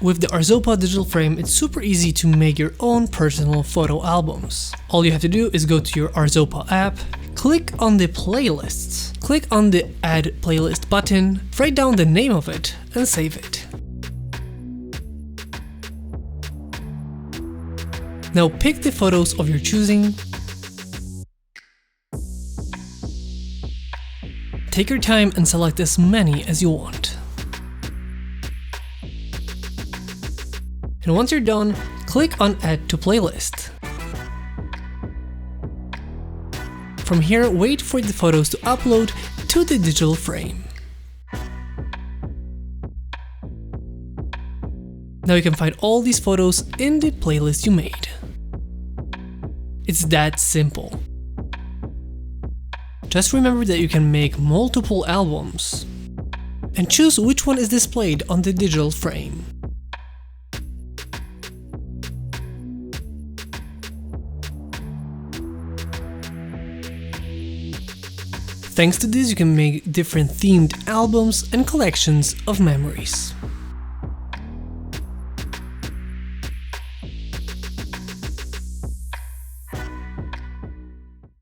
With the ARZOPA digital frame, it's super easy to make your own personal photo albums. All you have to do is go to your ARZOPA app, click on the playlists, click on the Add Playlist button, write down the name of it, and save it. Now pick the photos of your choosing. Take your time and select as many as you want. And once you're done, click on Add to Playlist. From here, wait for the photos to upload to the digital frame. Now you can find all these photos in the playlist you made. It's that simple. Just remember that you can make multiple albums and choose which one is displayed on the digital frame. Thanks to this, you can make different themed albums and collections of memories.